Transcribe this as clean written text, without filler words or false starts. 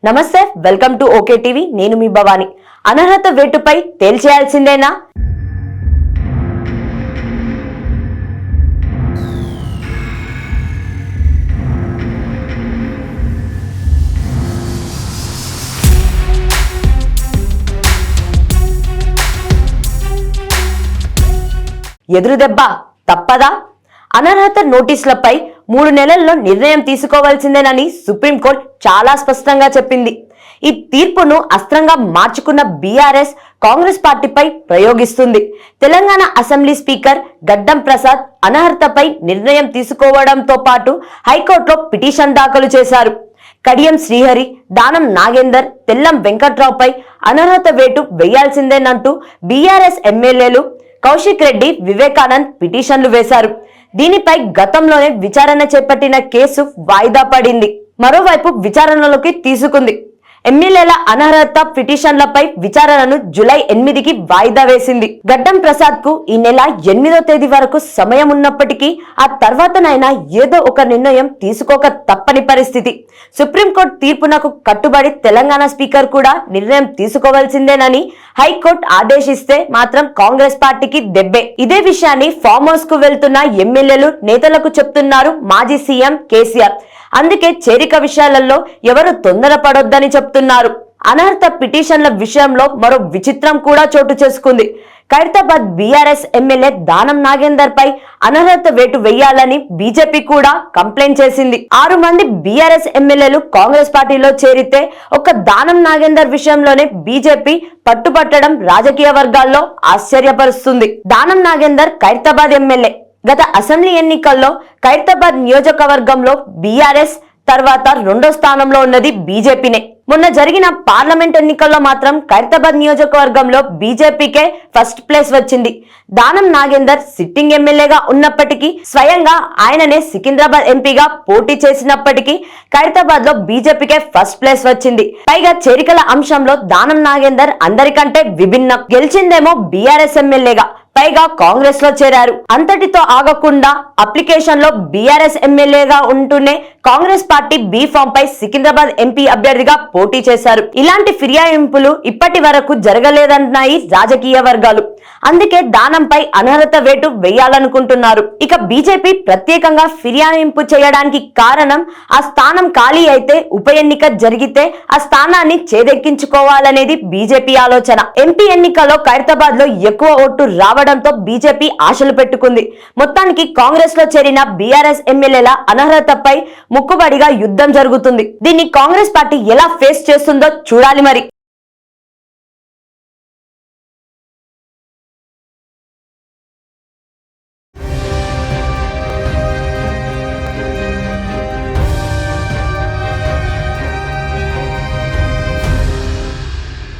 నమస్తే, welcome to okay TV. నేను మీ భవాని. అనర్హత వేటుపై తేల్చేయాల్సిందేనా? ఎదురుదెబ్బ తప్పదా? అనర్హత నోటీసులపై 3 నెలల్లో నిర్ణయం తీసుకోవాల్సిందేనని సుప్రీంకోర్టు చాలా స్పష్టంగా చెప్పింది. ఈ తీర్పును అస్త్రంగా మార్చుకున్న బీఆర్ఎస్ కాంగ్రెస్ పార్టీపై ప్రయోగిస్తుంది. తెలంగాణ అసెంబ్లీ స్పీకర్ గడ్డం ప్రసాద్ అనర్హతపై నిర్ణయం తీసుకోవడంతో పాటు హైకోర్టులో పిటిషన్ దాఖలు చేశారు. కడియం శ్రీహరి, దానం నాగేందర్, తెల్లం వెంకట్రావుపై అనర్హత వేటు వేయాల్సిందేనంటూ బీఆర్ఎస్ ఎమ్మెల్యేలు కౌశిక్ రెడ్డి, వివేకానంద్ పిటిషన్లు వేశారు. దీనిపై గతంలోనే విచారణ చేపట్టిన కేసు వాయిదా పడింది. మరోవైపు విచారణలోకి తీసుకుంది. ఎమ్మెల్యేల అనర్హత పిటిషన్లపై విచారణను జూలై 8కి వాయిదా వేసింది. గడ్డం ప్రసాద్ కు ఈ నెల 8వ తేదీ వరకు సమయం ఉన్నప్పటికీ ఆ తర్వాతనైనా ఏదో ఒక నిర్ణయం తీసుకోక తప్పని పరిస్థితి. సుప్రీంకోర్టు తీర్పునకు కట్టుబడి తెలంగాణ స్పీకర్ కూడా నిర్ణయం తీసుకోవాల్సిందేనని హైకోర్టు ఆదేశిస్తే మాత్రం కాంగ్రెస్ పార్టీకి దెబ్బే. ఇదే విషయాన్ని ఫామ్ హౌస్ కు వెళ్తున్న ఎమ్మెల్యేలు నేతలకు చెప్తున్నారు మాజీ సీఎం కేసీఆర్. అందుకే చేరిక విషయాలలో ఎవరు తొందరపడొద్దని చెప్తున్నారు. అనర్హత పిటిషన్ల విషయంలో మరో విచిత్రం కూడా చోటు చేసుకుంది. ఖైరతాబాద్ బీఆర్ఎస్ ఎమ్మెల్యే దానం నాగేందర్ పై అనర్హత వేటు వేయాలని బీజేపీ కూడా కంప్లైంట్ చేసింది. 6 మంది బీఆర్ఎస్ ఎమ్మెల్యేలు కాంగ్రెస్ పార్టీలో చేరితే ఒక్క దానం నాగేందర్ విషయంలోనే బీజేపీ పట్టుపట్టడం రాజకీయ వర్గాల్లో ఆశ్చర్యపరుస్తుంది. దానం నాగేందర్ ఖైరతాబాద్ ఎమ్మెల్యే. గత అసెంబ్లీ ఎన్నికల్లో ఖైరతాబాద్ నియోజకవర్గంలో బీఆర్ఎస్ తర్వాత 2వ స్థానంలో ఉన్నది బీజేపీనే. మొన్న జరిగిన పార్లమెంట్ ఎన్నికల్లో మాత్రం ఖైరతాబాద్ నియోజకవర్గంలో బీజేపీకే ఫస్ట్ ప్లేస్ వచ్చింది. దానం నాగేందర్ సిట్టింగ్ ఎమ్మెల్యేగా ఉన్నప్పటికీ, స్వయంగా ఆయననే సికింద్రాబాద్ ఎంపీగా పోటీ చేసినప్పటికీ ఖైరతాబాద్ లో బీజేపీకే ఫస్ట్ ప్లేస్ వచ్చింది. పైగా చేరికల అంశంలో దానం నాగేందర్ అందరికంటే విభిన్నం. గెలిచిందేమో బీఆర్ఎస్ ఎమ్మెల్యేగా, పైగా కాంగ్రెస్ లో చేరారు. అంతటితో ఆగకుండా అప్లికేషన్ లో బీఆర్ఎస్ ఎమ్మెల్యేగా ఉంటూనే Congress party be form pi Secunderabad MP అభ్యర్థిగా పోటీ చేశారు. ఇలాంటి ఫిర్యాయింపులు ఇప్పటి వరకు జరగలేదన్నాయి రాజకీయ వర్గాలు. అందుకే దానంపై అనర్హత వేటు వేయాలనుకుంటున్నారు. ఇక బీజేపీ ప్రత్యేకంగా ఫిర్యాయింపు చేయడానికి కారణం, ఆ స్థానం ఖాళీ అయితే ఉప ఎన్నిక జరిగితే ఆ స్థానాన్ని చేదెక్కించుకోవాలనేది బీజేపీ ఆలోచన. ఎంపీ ఎన్నికల్లో ఖైరతాబాద్ లో ఎక్కువ ఓటు రావడంతో బీజేపీ ఆశలు పెట్టుకుంది. మొత్తానికి కాంగ్రెస్ లో చేరిన బీఆర్ఎస్ ఎమ్మెల్యేల అనర్హతపై ముక్కుబడిగా యుద్ధం జరుగుతుంది. దీన్ని కాంగ్రెస్ పార్టీ ఎలా ఫేస్ చేస్తుందో చూడాలి మరి.